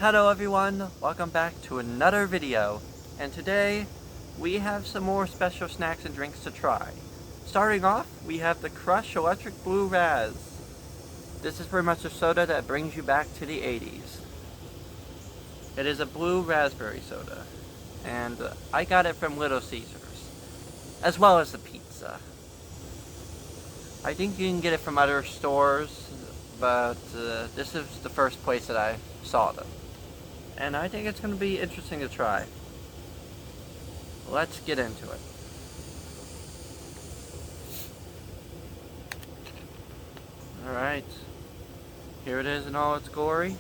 Hello everyone, welcome back to another video, and today we have some more special snacks and drinks to try. Starting off, we have the Crush Electric Blue Raz. This is pretty much a soda that brings you back to the 80s. It is a blue raspberry soda, and I got it from Little Caesars, as well as the pizza. I think you can get it from other stores, but this is the first place that I saw them. And I think it's going to be interesting to try. Let's get into it. Alright, here it is in all its glory.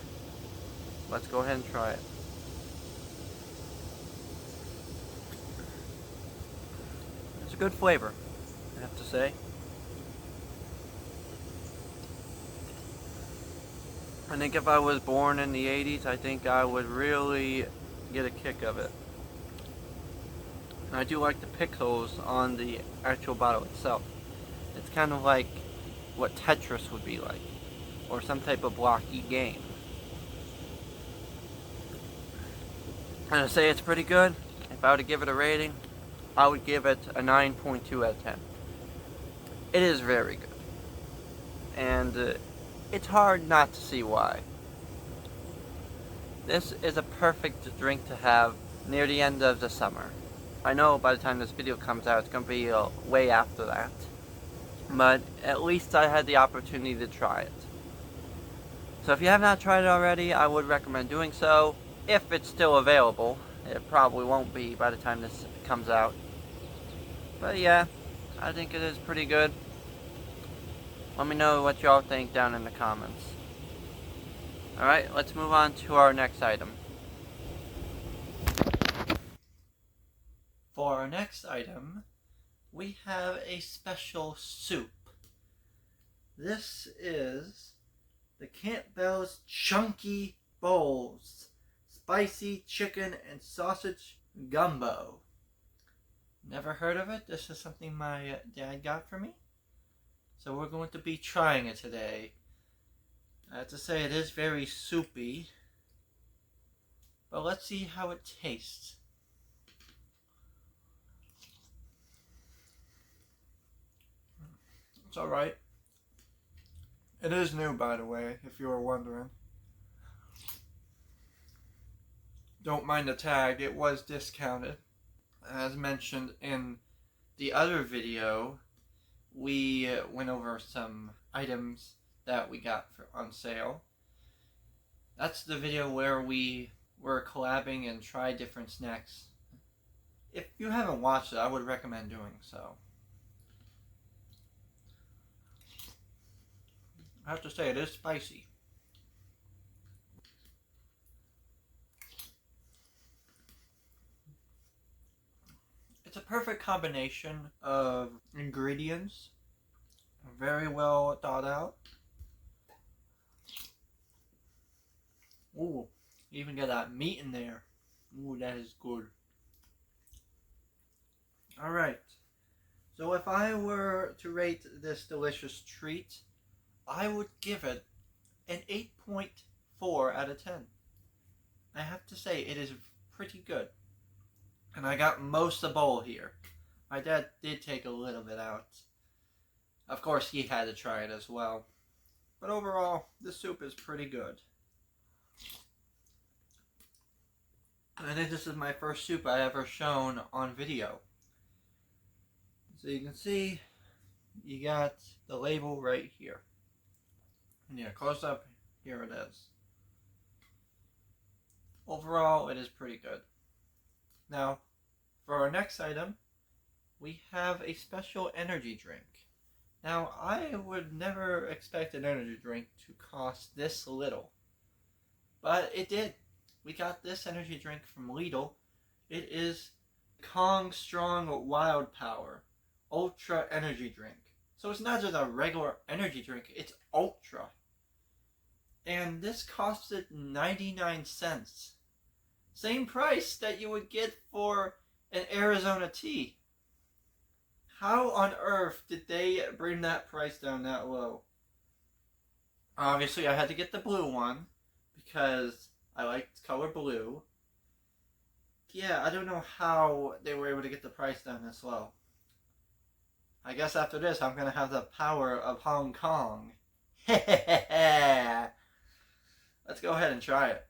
Let's go ahead and try it. It's a good flavor, I have to say. I think if I was born in the 80s, I think I would really get a kick of it. And I do like the pixels on the actual bottle itself. It's kind of like what Tetris would be like, or some type of blocky game. And to say it's pretty good, if I were to give it a rating, I would give it a 9.2 out of 10. It is very good. And it's hard not to see why. This is a perfect drink to have near the end of the summer. I know by the time this video comes out, it's going to be way after that. But at least I had the opportunity to try it. So if you have not tried it already, I would recommend doing so. If it's still available. It probably won't be by the time this comes out. But yeah, I think it is pretty good. Let me know what y'all think down in the comments. Alright, let's move on to our next item. For our next item, we have a special soup. This is the Campbell's Chunky Bowls Spicy Chicken and Sausage Gumbo. Never heard of it? This is something my dad got for me. So we're going to be trying it today. I have to say it is very soupy. But let's see how it tastes. It's alright. It is new, by the way, if you were wondering. Don't mind the tag, it was discounted. As mentioned in the other video, we went over some items that we got on sale. That's the video where we were collabing and tried different snacks. If you haven't watched it, I would recommend doing so. I have to say, it is spicy. It's a perfect combination of ingredients. Very well thought out. Ooh, you even got that meat in there. Ooh, that is good. Alright, so if I were to rate this delicious treat, I would give it an 8.4 out of 10. I have to say, it is pretty good. And I got most of the bowl here. My dad did take a little bit out. Of course, he had to try it as well. But overall, the soup is pretty good. I think this is my first soup I ever shown on video. So you can see, you got the label right here. And yeah, close up, here it is. Overall, it is pretty good. Now, for our next item, we have a special energy drink. Now, I would never expect an energy drink to cost this little. But it did. We got this energy drink from Lidl. It is Kong Strong Wild Power Ultra Energy Drink. So it's not just a regular energy drink, it's ultra. And this costed 99 cents. Same price that you would get for an Arizona tea. How on earth did they bring that price down that low? Obviously, I had to get the blue one because I liked color blue. Yeah, I don't know how they were able to get the price down this low. I guess after this, I'm gonna have the power of Hong Kong. Let's go ahead and try it.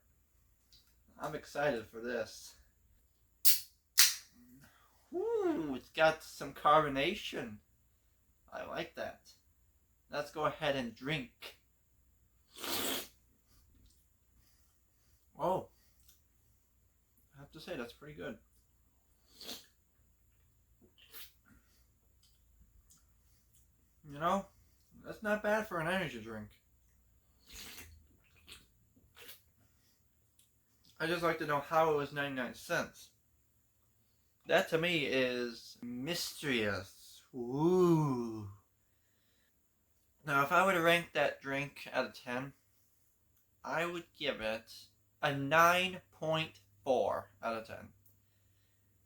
I'm excited for this. Ooh, it's got some carbonation. I like that. Let's go ahead and drink. Oh, I have to say that's pretty good. You know, that's not bad for an energy drink. I just like to know how it was 99 cents. That to me is mysterious. Ooh. Now, if I were to rank that drink out of 10, I would give it a 9.4 out of 10.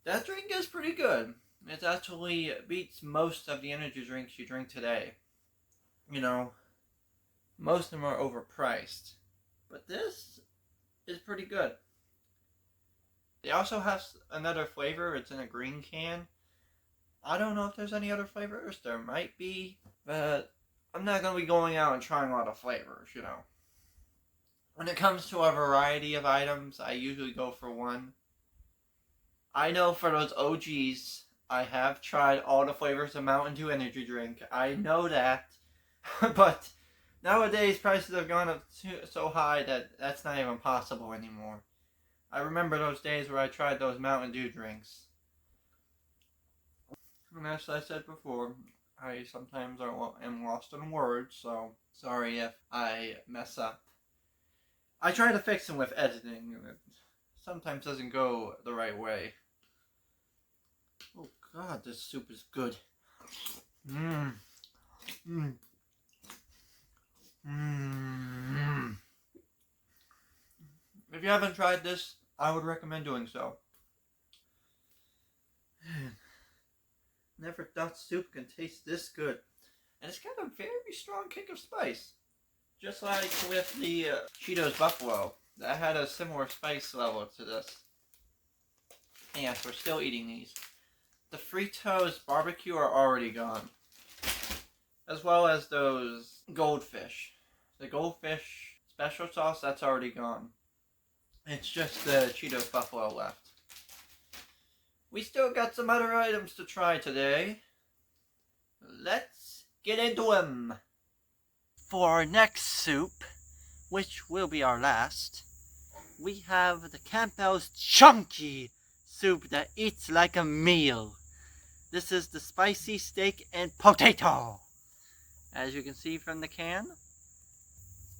That drink is pretty good. It actually beats most of the energy drinks you drink today. You know, most of them are overpriced. But this is pretty good. They also have another flavor. It's in a green can. I don't know if there's any other flavors. There might be. But I'm not going to be going out and trying a lot of flavors, you know. When it comes to a variety of items, I usually go for one. I know for those OGs, I have tried all the flavors of Mountain Dew energy drink. I know that. But nowadays, prices have gone up so high that that's not even possible anymore. I remember those days where I tried those Mountain Dew drinks. And as I said before, I sometimes am lost in words, so sorry if I mess up. I try to fix them with editing, and it sometimes doesn't go the right way. Oh god, this soup is good. Mmm. Mmm. Mmm. If you haven't tried this, I would recommend doing so. Never thought soup can taste this good. And it's got a very strong kick of spice. Just like with the Cheetos Buffalo. That had a similar spice level to this. And yes, we're still eating these. The Fritos barbecue are already gone. As well as those goldfish. The goldfish special sauce, that's already gone. It's just the Cheetos Buffalo left. We still got some other items to try today. Let's get into them. For our next soup, which will be our last, we have the Campbell's Chunky soup that eats like a meal. This is the spicy steak and potato. As you can see from the can,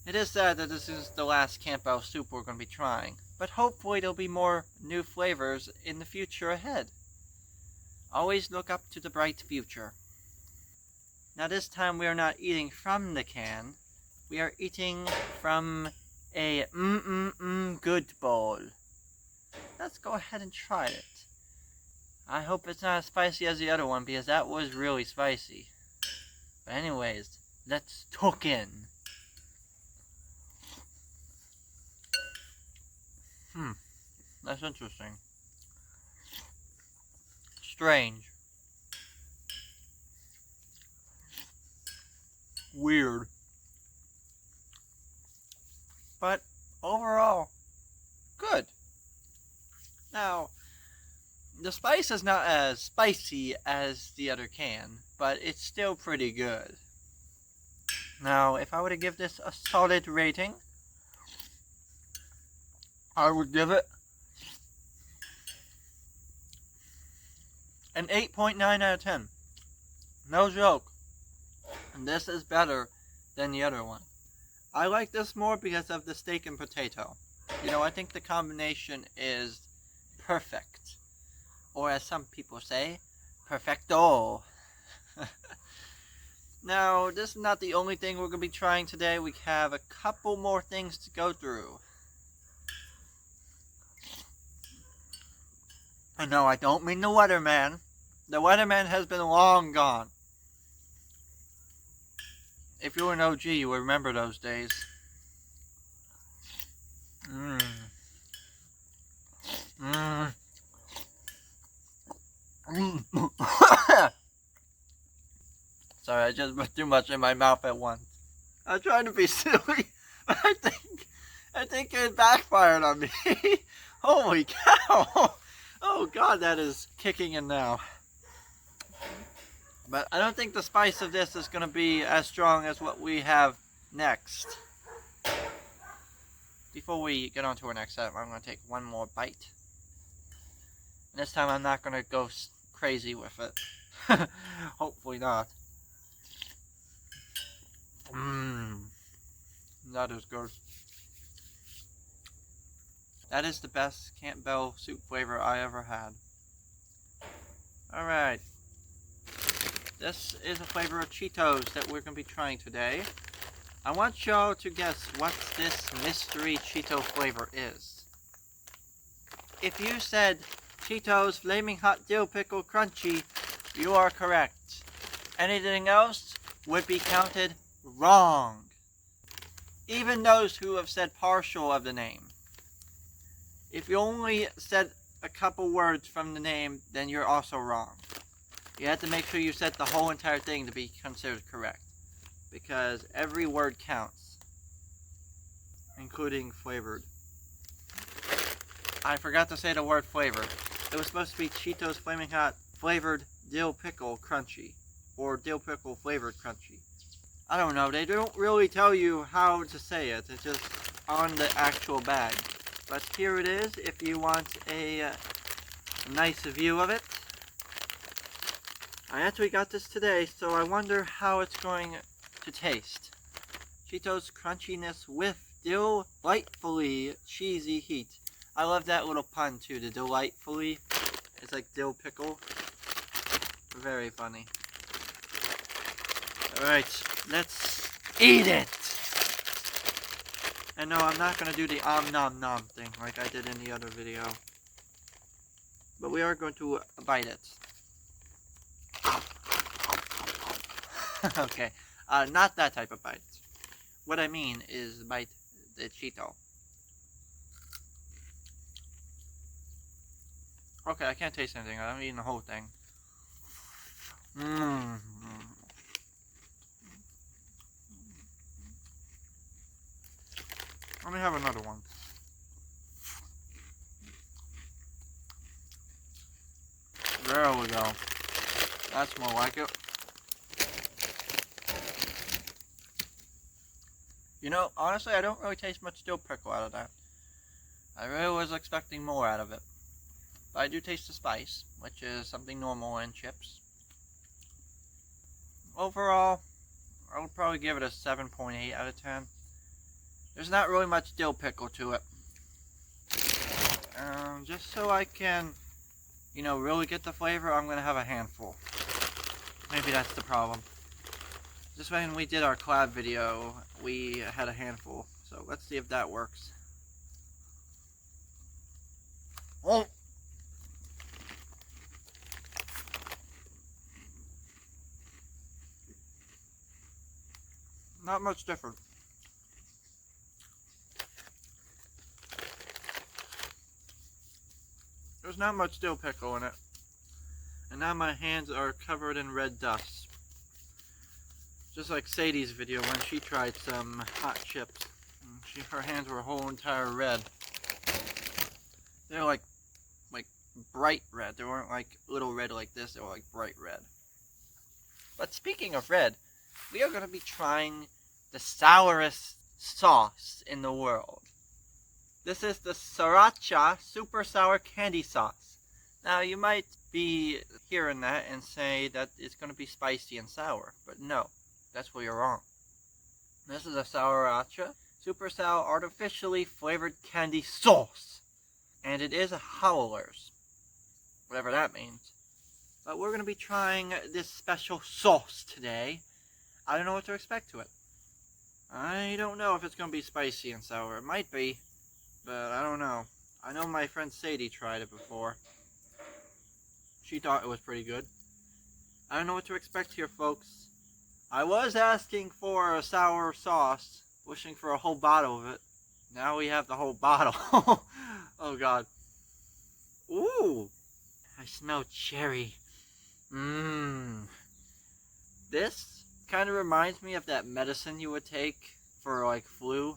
it is sad that this is the last Campbell soup we're going to be trying, but hopefully there'll be more new flavors in the future ahead. Always look up to the bright future. Now this time we are not eating from the can, we are eating from a good bowl. Let's go ahead and try it. I hope it's not as spicy as the other one, because that was really spicy. But anyways, let's tuck in. That's interesting. Strange. Weird. But overall, good. Now, the spice is not as spicy as the other can, but it's still pretty good. Now, if I were to give this a solid rating, I would give it an 8.9 out of 10. No joke. And this is better than the other one. I like this more because of the steak and potato. You know, I think the combination is perfect. Or as some people say, perfecto. Now, this is not the only thing we're going to be trying today. We have a couple more things to go through. And no, I don't mean the weatherman. The weatherman has been long gone. If you're an OG, you will remember those days. Sorry, I just put too much in my mouth at once. I'm trying to be silly, but I think it backfired on me. Holy cow! Oh god, that is kicking in now. But I don't think the spice of this is going to be as strong as what we have next. Before we get on to our next item, I'm going to take one more bite. And this time I'm not going to go crazy with it. Hopefully not. That is good. That is the best Campbell soup flavor I ever had. Alright. This is a flavor of Cheetos that we're going to be trying today. I want y'all to guess what this mystery Cheeto flavor is. If you said Cheetos Flaming Hot Dill Pickle Crunchy, you are correct. Anything else would be counted wrong. Even those who have said partial of the name. If you only said a couple words from the name, then you're also wrong. You have to make sure you said the whole entire thing to be considered correct. Because every word counts. Including flavored. I forgot to say the word flavored. It was supposed to be Cheetos Flaming Hot Flavored Dill Pickle Crunchy. Or Dill Pickle Flavored Crunchy. I don't know, they don't really tell you how to say it. It's just on the actual bag. But here it is if you want a nice view of it. I actually got this today, so I wonder how it's going to taste. Cheetos crunchiness with delightfully cheesy heat. I love that little pun too, the delightfully. It's like dill pickle. Very funny. Alright, let's eat it! And no, I'm not going to do the nom nom thing like I did in the other video. But we are going to bite it. Okay, not that type of bite. What I mean is bite the Cheeto. Okay, I can't taste anything. I'm eating the whole thing. Let me have another one. There we go. That's more like it. You know, honestly, I don't really taste much dill pickle out of that. I really was expecting more out of it. But I do taste the spice, which is something normal in chips. Overall, I would probably give it a 7.8 out of 10. There's not really much dill pickle to it. Just so I can, you know, really get the flavor, I'm going to have a handful. Maybe that's the problem. Just when we did our collab video, we had a handful. So let's see if that works. Oh! Not much different. There's not much dill pickle in it. And now my hands are covered in red dust. Just like Sadie's video when she tried some hot chips. Her hands were a whole entire red. They're like bright red. They weren't like little red like this. They were like bright red. But speaking of red, we are going to be trying the sourest sauce in the world. This is the Sriracha Super Sour Candy Sauce. Now you might be hearing that and say that it's going to be spicy and sour, but no, that's where you're wrong. This is a Sriracha Super Sour Artificially Flavored Candy Sauce, and it is a howlers, whatever that means. But we're going to be trying this special sauce today. I don't know what to expect to it. I don't know if it's going to be spicy and sour. It might be, but I don't know. I know my friend Sadie tried it before. She thought it was pretty good. I don't know what to expect here, folks. I was asking for a sour sauce, wishing for a whole bottle of it. Now we have the whole bottle. Oh god. Ooh, I smell cherry. Mmm. This kind of reminds me of that medicine you would take for like flu.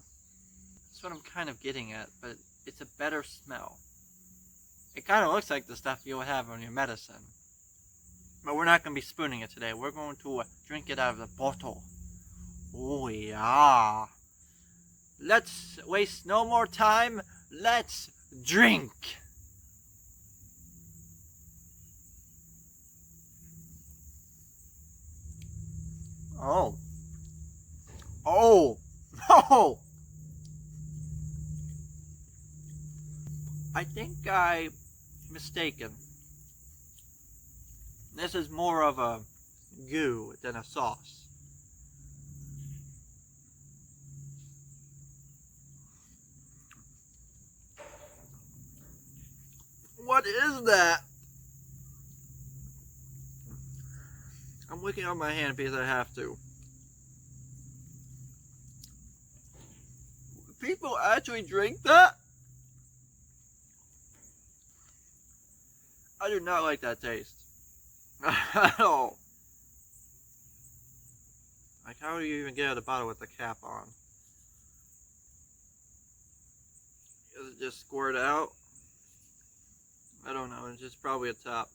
That's what I'm kind of getting at, but it's a better smell. It kind of looks like the stuff you would have on your medicine. But we're not going to be spooning it today. We're going to drink it out of the bottle. Oh yeah. Let's waste no more time. Let's drink. Oh. Oh. No. I think I mistaken. This is more of a goo than a sauce. What is that? I'm licking on my hand because I have to. People actually drink that? I do not like that taste. At all. Like, how do you even get out of the bottle with the cap on? Does it just squirt out? I don't know, it's just probably a top.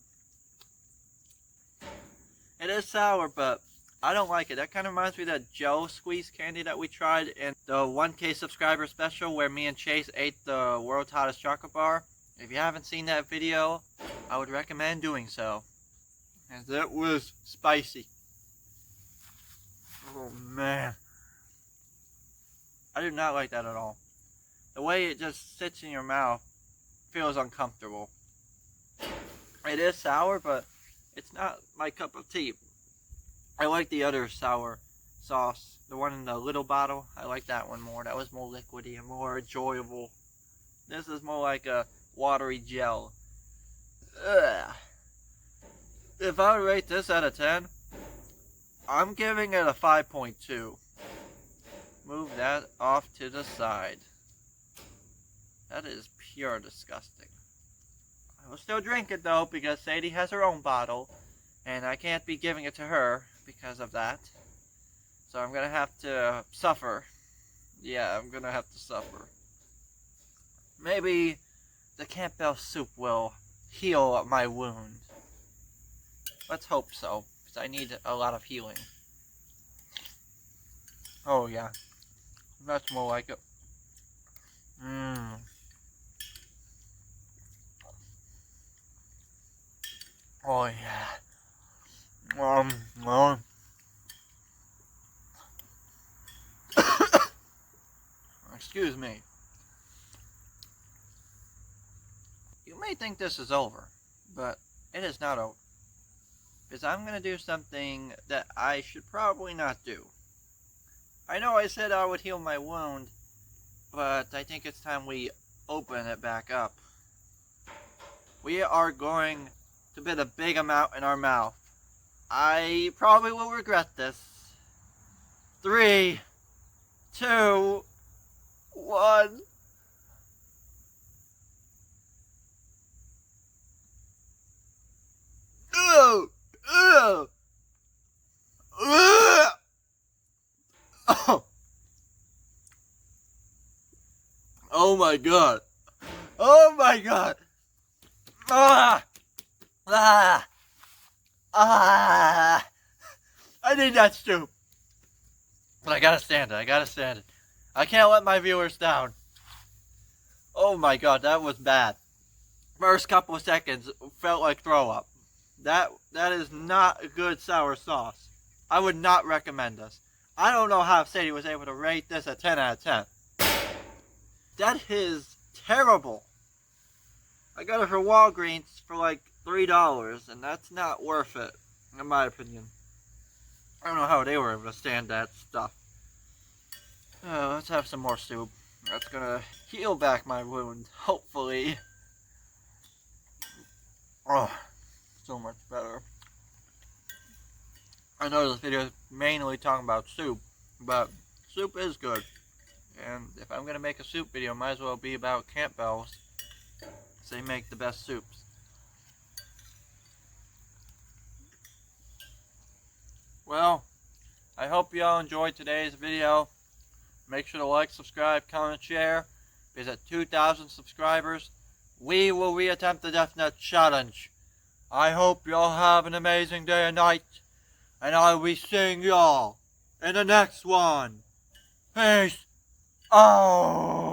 It is sour, but I don't like it. That kind of reminds me of that Jello squeeze candy that we tried in the 1K subscriber special where me and Chase ate the world's hottest chocolate bar. If you haven't seen that video, I would recommend doing so. And that was spicy. Oh man. I do not like that at all. The way it just sits in your mouth feels uncomfortable. It is sour, but it's not my cup of tea. I like the other sour sauce, the one in the little bottle. I like that one more. That was more liquidy and more enjoyable. This is more like a watery gel. Ugh. If I would rate this out of 10, I'm giving it a 5.2. Move that off to the side. That is pure disgusting. I will still drink it though because Sadie has her own bottle and I can't be giving it to her because of that. So I'm gonna have to suffer. Yeah, I'm gonna have to suffer. Maybe the Campbell soup will heal my wound. Let's hope so, because I need a lot of healing. Oh yeah, that's more like it. Mmm. Oh yeah. Excuse me. You may think this is over, but it is not over. Because I'm going to do something that I should probably not do. I know I said I would heal my wound, but I think it's time we open it back up. We are going to put a big amount in our mouth. I probably will regret this. 3, 2, 1. Ugh! Ugh! Ugh! Oh. Oh my god. Oh my god. Ah! Ah! Ah! I need that soup. But I gotta stand it. I gotta stand it. I can't let my viewers down. Oh my god, that was bad. First couple of seconds felt like throw up. That is not a good sour sauce. I would not recommend this. I don't know how Sadie was able to rate this a 10 out of 10. That is terrible. I got it for Walgreens for like $3, and that's not worth it, in my opinion. I don't know how they were able to stand that stuff. Let's have some more soup. That's gonna heal back my wound, hopefully. Oh, so much better. I know this video is mainly talking about soup, but soup is good. And if I'm gonna make a soup video, it might as well be about Campbell's. They make the best soups. Well, I hope you all enjoyed today's video. Make sure to like, subscribe, comment, share. Because at 2,000 subscribers, we will reattempt the DeathNet Challenge. I hope you all have an amazing day and night. And I will be seeing y'all in the next one. Peace out.